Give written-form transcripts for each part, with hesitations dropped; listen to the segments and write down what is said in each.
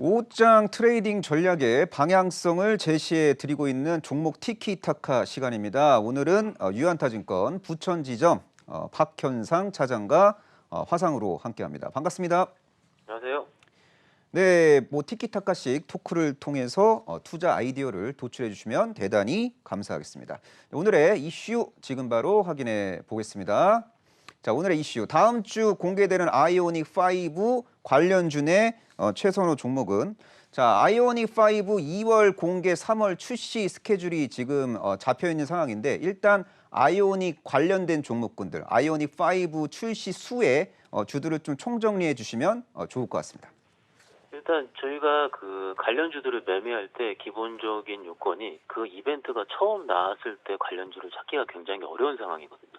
오장 트레이딩 전략의 방향성을 제시해 드리고 있는 종목 티키타카 시간입니다. 오늘은 유한타증권 부천지점 박현상 차장과 화상으로 함께합니다. 반갑습니다. 안녕하세요. 네, 티키타카식 토크를 통해서 투자 아이디어를 도출해 주시면 대단히 감사하겠습니다. 오늘의 이슈 지금 바로 확인해 보겠습니다. 자, 오늘의 이슈. 다음 주 공개되는 아이오닉 5 관련주의 최선호 종목은 아이오닉 5 2월 공개 3월 출시 스케줄이 지금 잡혀 있는 상황인데 일단 아이오닉 관련된 종목군들, 아이오닉 5 출시 수의 주들을 좀 총정리해 주시면 좋을 것 같습니다. 일단 저희가 그 관련주들을 매매할 때 기본적인 요건이 그 이벤트가 처음 나왔을 때 관련주를 찾기가 굉장히 어려운 상황이거든요.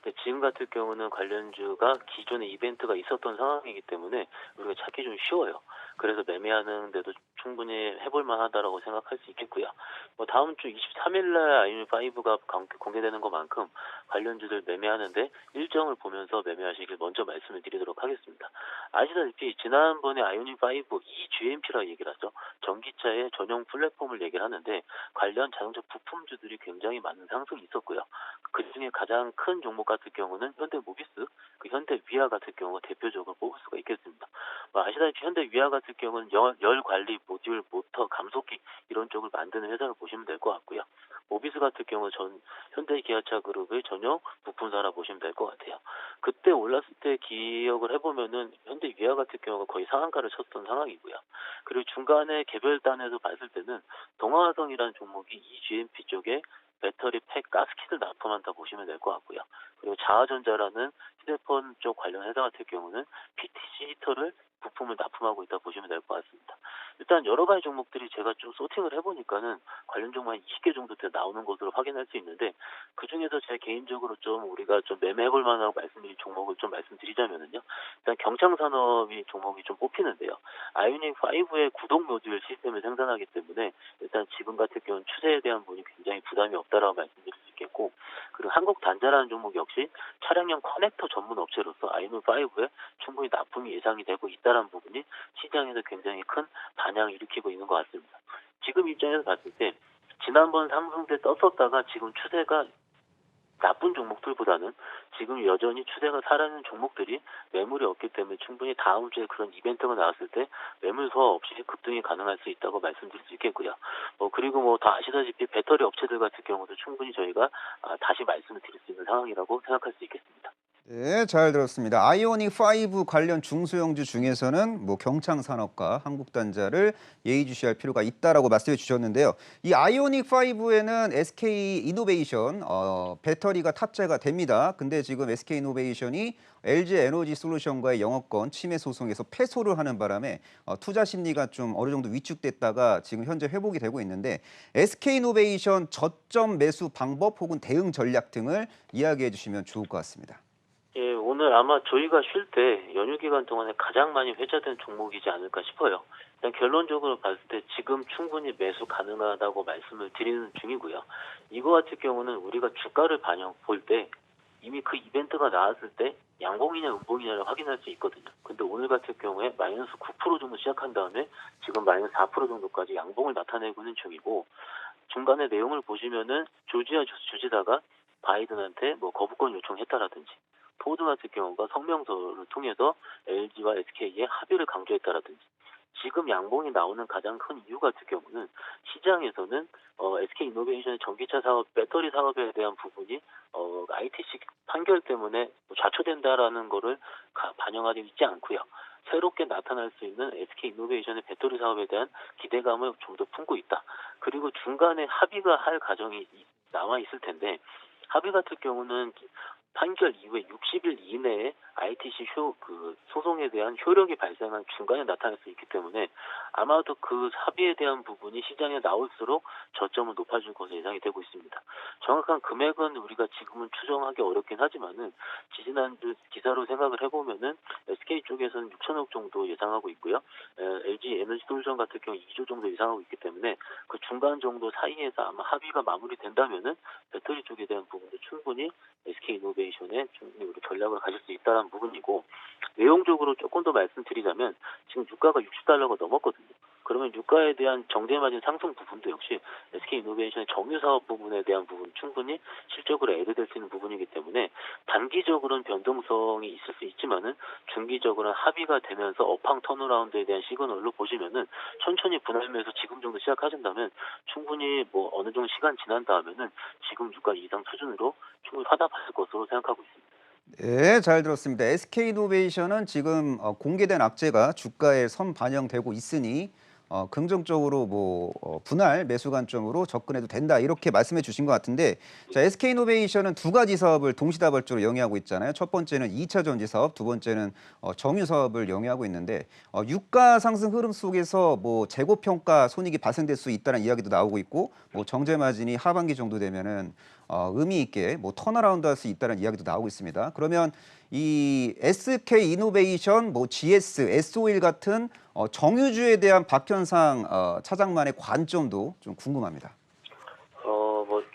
근데 지금 같은 경우는 관련주가 기존에 이벤트가 있었던 상황이기 때문에 우리가 찾기 좀 쉬워요. 그래서 매매하는데도 충분히 해볼 만하다라고 생각할 수 있겠고요. 다음 주 23일 날 아이오닉5가 공개되는 것만큼 관련주들 매매하는데 일정을 보면서 매매하시길 먼저 말씀을 드리도록 하겠습니다. 아시다시피 지난번에 아이오닉5 EGMP라 얘기를 하죠. 전기차의 전용 플랫폼을 얘기를 하는데 관련 자동차 부품주들이 굉장히 많은 상승이 있었고요. 그중에 가장 큰 종목 같은 경우는 현대모비스, 현대위아 같은 경우가 대표적으로 뽑을 수가 있겠습니다. 아시다시피 현대위아 같은 경우는 열 관리 모듈, 모터, 감속기 이런 쪽을 만드는 회사를 보시면 될 것 같고요. 모비스 같은 경우 현대기아차 그룹의 전용 부품사라 보시면 될 것 같아요. 그때 올랐을 때 기억을 해보면은 현대위아 같은 경우가 거의 상한가를 쳤던 상황이고요. 그리고 중간에 개별단에서 봤을 때는 동아화성이라는 종목이 EGMP 쪽에 배터리 팩 가스킷을 납품한다 보시면 될 것 같고요. 그리고 자화전자라는 휴대폰 쪽 관련 회사 같은 경우는 PTC 히터를 부품을 납품하고 있다 보시면 될 것 같습니다. 일단 여러 가지 종목들이 제가 좀 소팅을 해보니까는 관련 종목 한 20개 정도 나오는 것으로 확인할 수 있는데 그 중에서 제 개인적으로 좀 우리가 좀 매매해볼 만하고 말씀드린 종목을 좀 말씀드리자면은요. 일단 경창산업이 종목이 좀 뽑히는데요. 아이오닉5의 구동 모듈 시스템을 생산하기 때문에 일단 지금 같은 경우는 추세에 대한 부분이 굉장히 부담이 없다라고 말씀드릴 수 있겠고, 그리고 한국단자라는 종목 역시 차량용 커넥터 전문 업체로서 아이오닉5에 충분히 납품이 예상이 되고 있다는 부분이 시장에서 굉장히 큰 반향을 일으키고 있는 것 같습니다. 지금 입장에서 봤을 때 지난번 상승 때 떴었다가 지금 추세가 나쁜 종목들보다는 지금 여전히 추세가 살아있는 종목들이 매물이 없기 때문에 충분히 다음 주에 그런 이벤트가 나왔을 때 매물 소화 없이 급등이 가능할 수 있다고 말씀드릴 수 있겠고요. 그리고 다 아시다시피 배터리 업체들 같은 경우도 충분히 저희가 다시 말씀을 드릴 수 있는 상황이라고 생각할 수 있겠습니다. 네, 잘 들었습니다. 아이오닉 5 관련 중소형주 중에서는 경창산업과 한국단자를 예의주시할 필요가 있다라고 말씀해 주셨는데요. 이 아이오닉 5에는 SK 이노베이션 배터리가 탑재가 됩니다. 근데 지금 SK 이노베이션이 LG 에너지 솔루션과의 영업권 침해 소송에서 패소를 하는 바람에 투자 심리가 좀 어느 정도 위축됐다가 지금 현재 회복이 되고 있는데 SK 이노베이션 저점 매수 방법 혹은 대응 전략 등을 이야기해 주시면 좋을 것 같습니다. 예, 오늘 아마 저희가 쉴 때 연휴 기간 동안에 가장 많이 회자된 종목이지 않을까 싶어요. 일단 결론적으로 봤을 때 지금 충분히 매수 가능하다고 말씀을 드리는 중이고요. 이거 같은 경우는 우리가 주가를 볼 때 이미 그 이벤트가 나왔을 때 양봉이냐 음봉이냐를 확인할 수 있거든요. 근데 오늘 같은 경우에 마이너스 9% 정도 시작한 다음에 지금 마이너스 4% 정도까지 양봉을 나타내고 있는 중이고, 중간에 내용을 보시면은 조지아 주지사가 바이든한테 거부권 요청했다라든지, 포드 같은 경우가 성명서를 통해서 LG와 SK의 합의를 강조했다라든지, 지금 양봉이 나오는 가장 큰 이유 같은 경우는 시장에서는 SK 이노베이션의 전기차 사업, 배터리 사업에 대한 부분이 ITC 판결 때문에 좌초된다라는 거를 반영하지 있지 않고요. 새롭게 나타날 수 있는 SK 이노베이션의 배터리 사업에 대한 기대감을 좀 더 품고 있다. 그리고 중간에 합의가 할 과정이 남아 있을 텐데, 합의 같은 경우는 판결 이후에 60일 이내에 ITC 소송에 대한 효력이 발생한 중간에 나타날 수 있기 때문에 아마도 그 합의에 대한 부분이 시장에 나올수록 저점은 높아질 것으로 예상이 되고 있습니다. 정확한 금액은 우리가 지금은 추정하기 어렵긴 하지만은 지지난주 기사로 생각을 해보면은 SK 쪽에서는 6천억 정도 예상하고 있고요. LG 에너지 솔루션 같은 경우 2조 정도 예상하고 있기 때문에 그 중간 정도 사이에서 아마 합의가 마무리된다면은 배터리 쪽에 대한 부분도 충분히 SK 이노베이션의 충분히 우리 전략을 가질 수 있다는 부분이고, 내용적으로 조금 더 말씀드리자면 지금 유가가 $60가 넘었거든요. 그러면 유가에 대한 정제마진 상승 부분도 역시 SK이노베이션의 정유 사업 부분에 대한 부분 충분히 실적으로 애도될 수 있는 부분이기 때문에 단기적으로는 변동성이 있을 수 있지만은 중기적으로는 합의가 되면서 업황 턴어라운드에 대한 시그널로 보시면은 천천히 분할 매수 지금 정도 시작하신다면 충분히 뭐 어느 정도 시간 지난 다음에는 지금 유가 이상 수준으로 충분히 화답하실 것으로 생각하고 있습니다. 네, 잘 들었습니다. SK이노베이션은 지금 공개된 악재가 주가에 선 반영되고 있으니 긍정적으로 분할 매수 관점으로 접근해도 된다 이렇게 말씀해 주신 것 같은데, 자, SK이노베이션은 두 가지 사업을 동시다발적으로 영위하고 있잖아요. 첫 번째는 2차 전지 사업, 두 번째는 정유 사업을 영위하고 있는데, 유가 상승 흐름 속에서 재고 평가 손익이 발생될 수 있다는 이야기도 나오고 있고, 정제 마진이 하반기 정도 되면은 의미 있게 턴어라운드 할 수 있다는 이야기도 나오고 있습니다. 그러면 이 SK 이노베이션, GS, S-오일 같은 정유주에 대한 박현상 차장만의 관점도 좀 궁금합니다.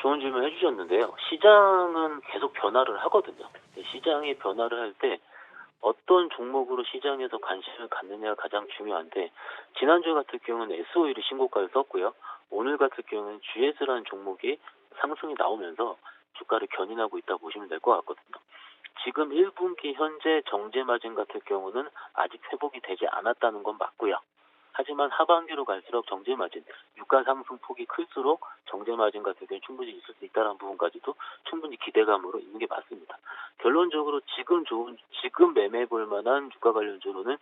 좋은 질문 해주셨는데요. 시장은 계속 변화를 하거든요. 시장이 변화를 할 때 어떤 종목으로 시장에서 관심을 갖느냐가 가장 중요한데, 지난주 같은 경우는 S-오일이 신고가를 썼고요. 오늘 같은 경우는 GS라는 종목이 상승이 나오면서 주가를 견인하고 있다고 보시면 될 것 같거든요. 지금 1분기 현재 정제 마진 같은 경우는 아직 회복이 되지 않았다는 건 맞고요. 하지만 하반기로 갈수록 정제 마진, 유가 상승 폭이 클수록 정제 마진 같은 경우는 충분히 있을 수 있다는 부분까지도 충분히 기대감으로 있는 게 맞습니다. 결론적으로 지금 매매해 볼 만한 유가 관련주로는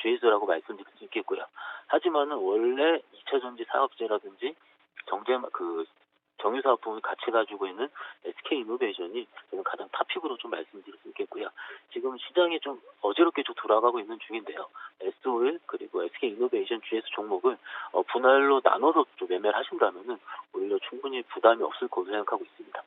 GS라고 말씀드릴 수 있겠고요. 하지만은 원래 2차 전지 사업체라든지 정유 사업 부분을 같이 가지고 있는 SK이노베이션이 저는 가장 탑픽으로 좀 말씀드릴 수 있겠고요. 지금 시장이 좀 어지럽게 좀 돌아가고 있는 중인데요. S-오일 그리고 SK이노베이션 GS 종목을 분할로 나눠서 좀 매매를 하신다면은 오히려 충분히 부담이 없을 것으로 생각하고 있습니다.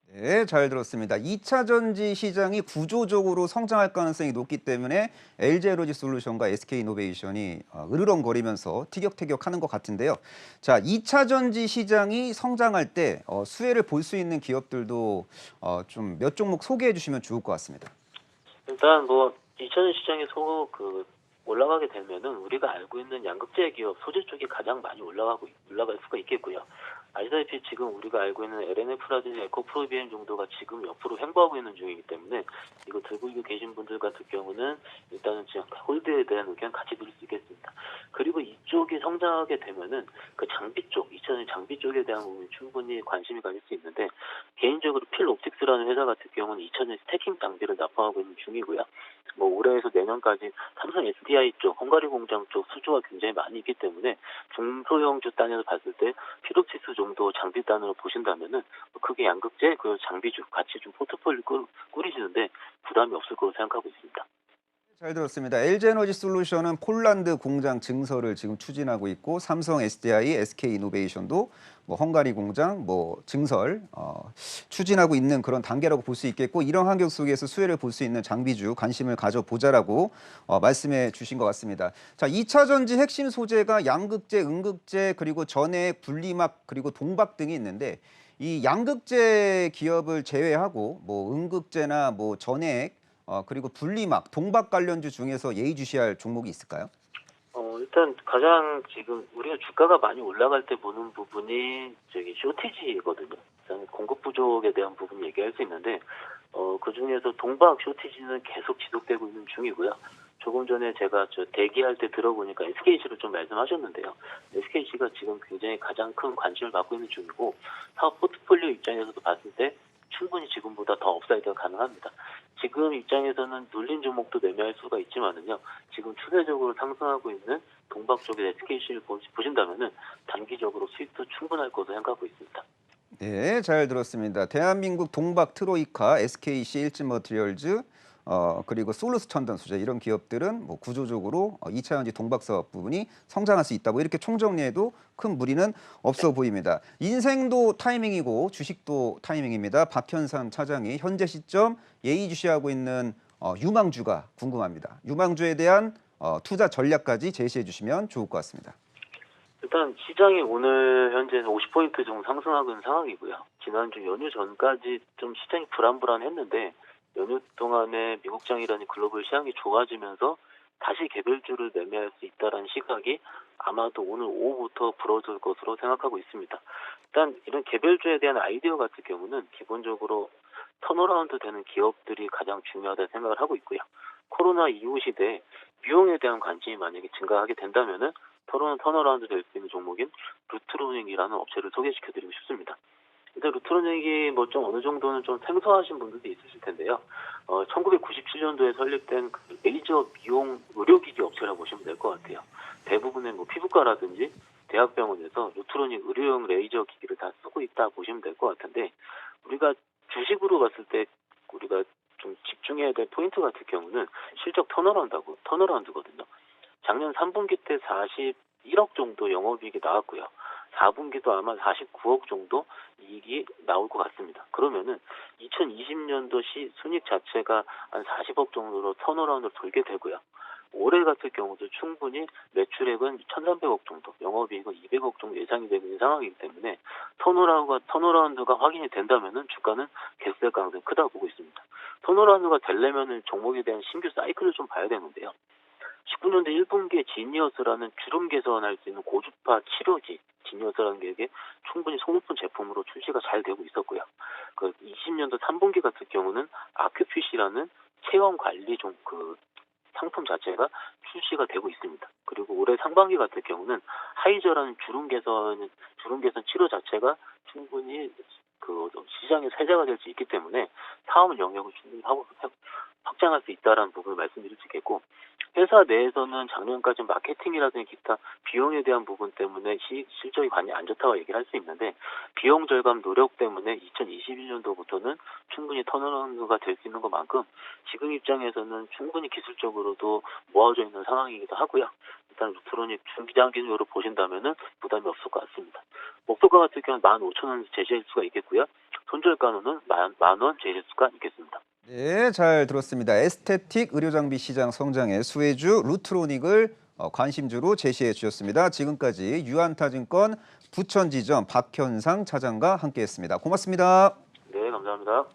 네, 잘 들었습니다. 2차 전지 시장이 구조적으로 성장할 가능성이 높기 때문에 LG에너지솔루션과 SK이노베이션이 으르렁거리면서 티격태격하는 것 같은데요. 자, 2차 전지 시장이 성장할 때 수혜를 볼 수 있는 기업들도 좀 몇 종목 소개해 주시면 좋을 것 같습니다. 일단 2차 시장에 올라가게 되면은 우리가 알고 있는 양극재 기업 소재 쪽이 가장 많이 올라갈 수가 있겠고요. 아시다시피 지금 우리가 알고 있는 LNF라든지 에코프로비엠 정도가 지금 옆으로 횡보하고 있는 중이기 때문에 이거 들고 계신 분들 같은 경우는 일단은 지금 홀드에 대한 의견 같이 드릴 수 있겠습니다. 그리고 이쪽이 성장하게 되면은 그 장비 쪽, 2차전 장비 쪽에 대한 부분이 충분히 관심이 가질 수 있는데, 개인적으로 필옵틱스라는 회사 같은 경우는 2차전 스태킹 장비를 납품하고 있는 중이고요. 올해에서 내년까지 삼성 SDI 쪽, 헝가리 공장 쪽 수주가 굉장히 많이 있기 때문에 중소형주 단위로 봤을 때 필옵틱스 정도 장비 단으로 보신다면은 크게 양극재 그 장비주 같이 좀 포트폴리오 꾸리시는데 부담이 없을 거로 생각하고 있습니다. 잘 들었습니다. LG에너지솔루션은 폴란드 공장 증설을 지금 추진하고 있고, 삼성 SDI, SK이노베이션도 헝가리 공장 증설 추진하고 있는 그런 단계라고 볼 수 있겠고, 이런 환경 속에서 수혜를 볼 수 있는 장비주 관심을 가져보자라고 말씀해 주신 것 같습니다. 자, 2차 전지 핵심 소재가 양극재, 음극재, 그리고 전해액, 분리막, 그리고 동박 등이 있는데, 이 양극재 기업을 제외하고 음극재나 전해액 그리고 분리막, 동박 관련주 중에서 예의주시할 종목이 있을까요? 일단 가장 지금 우리가 주가가 많이 올라갈 때 보는 부분이 쇼티지거든요. 일단 공급 부족에 대한 부분 얘기할 수 있는데, 그 중에서 동박 쇼티지는 계속 지속되고 있는 중이고요. 조금 전에 제가 대기할 때 들어보니까 SKC로 좀 말씀하셨는데요. SKC가 지금 굉장히 가장 큰 관심을 받고 있는 중이고, 사업 포트폴리오 입장에서도 봤을 때 충분히 지금보다 더 업사이드가 가능합니다. 지금 입장에서는 눌린 종목도 매매할 수가 있지만은요, 지금 추세적으로 상승하고 있는 동박 쪽의 SKC를 보신다면은 단기적으로 수익도 충분할 것으로 생각하고 있습니다. 네, 잘 들었습니다. 대한민국 동박 트로이카, SKC, 일진머티리얼즈, 그리고 솔루스 첨단 소재 이런 기업들은 구조적으로 2차 전지 동박 사업 부분이 성장할 수 있다고 이렇게 총정리해도 큰 무리는 없어 보입니다. 인생도 타이밍이고 주식도 타이밍입니다. 박현상 차장이 현재 시점 예의주시하고 있는 유망주가 궁금합니다. 유망주에 대한 투자 전략까지 제시해 주시면 좋을 것 같습니다. 일단 시장이 오늘 현재 50포인트 정도 상승하고 있는 상황이고요. 지난주 연휴 전까지 좀 시장이 불안불안했는데, 연휴 동안에 미국장이라는 글로벌 시장이 좋아지면서 다시 개별주를 매매할 수 있다는 시각이 아마도 오늘 오후부터 불어질 것으로 생각하고 있습니다. 일단 이런 개별주에 대한 아이디어 같은 경우는 기본적으로 턴어라운드 되는 기업들이 가장 중요하다 생각을 하고 있고요. 코로나 이후 시대에 미용에 대한 관심이 만약에 증가하게 된다면은 턴어라운드 될 수 있는 종목인 루트로닉이라는 업체를 소개시켜드리고 싶습니다. 일단 루트로닉이 뭐 좀 어느 정도는 좀 생소하신 분들도 있으실 텐데요. 1997년도에 설립된 그 레이저 미용 의료기기 업체라고 보시면 될 것 같아요. 대부분의 뭐 피부과라든지 대학병원에서 루트로닉 의료용 레이저 기기를 다 쓰고 있다 보시면 될 것 같은데, 우리가 주식으로 봤을 때 우리가 좀 집중해야 될 포인트 같은 경우는 실적 턴어라운드거든요. 작년 3분기 때 41억 정도 영업이익이 나왔고요. 4분기도 아마 49억 정도 이익이 나올 것 같습니다. 그러면은 2020년도 순이익 자체가 한 40억 정도로 턴어라운드를 돌게 되고요. 올해 같은 경우도 충분히 매출액은 1,300억 정도, 영업이익은 200억 정도 예상이 되고 있는 상황이기 때문에 턴어라운드가 확인이 된다면은 주가는 개수될 가능성이 크다고 보고 있습니다. 턴어라운드가 되려면은 종목에 대한 신규 사이클을 좀 봐야 되는데요. 19년도 1분기에 지니어스라는 주름 개선할 수 있는 고주파 치료기 지니어스라는 게 충분히 소모품 제품으로 출시가 잘 되고 있었고요. 그 20년도 3분기 같은 경우는 아큐핏이라는 체형 관리 상품 자체가 출시가 되고 있습니다. 그리고 올해 상반기 같은 경우는 하이저라는 주름 개선 치료 자체가 충분히 시장의 세자가 될 수 있기 때문에 사업 영역을 충분히 확장할 수 있다라는 부분을 말씀드릴 수 있겠고, 회사 내에서는 작년까지 마케팅이라든지 기타 비용에 대한 부분 때문에 실적이 많이 안 좋다고 얘기를 할 수 있는데, 비용 절감 노력 때문에 2021년도부터는 충분히 턴어라운드가 될 수 있는 것만큼 지금 입장에서는 충분히 기술적으로도 모아져 있는 상황이기도 하고요. 일단 루트로닉 중기장 기준으로 보신다면은 부담이 없을 것 같습니다. 목표가 같은 경우는 15,000원 제시할 수가 있겠고요. 손절가는 만원 제시할 수가 있겠습니다. 네, 잘 들었습니다. 에스테틱 의료장비 시장 성장의 수혜주 루트로닉을 관심주로 제시해 주셨습니다. 지금까지 유안타증권 부천지점 박현상 차장과 함께했습니다. 고맙습니다. 네, 감사합니다.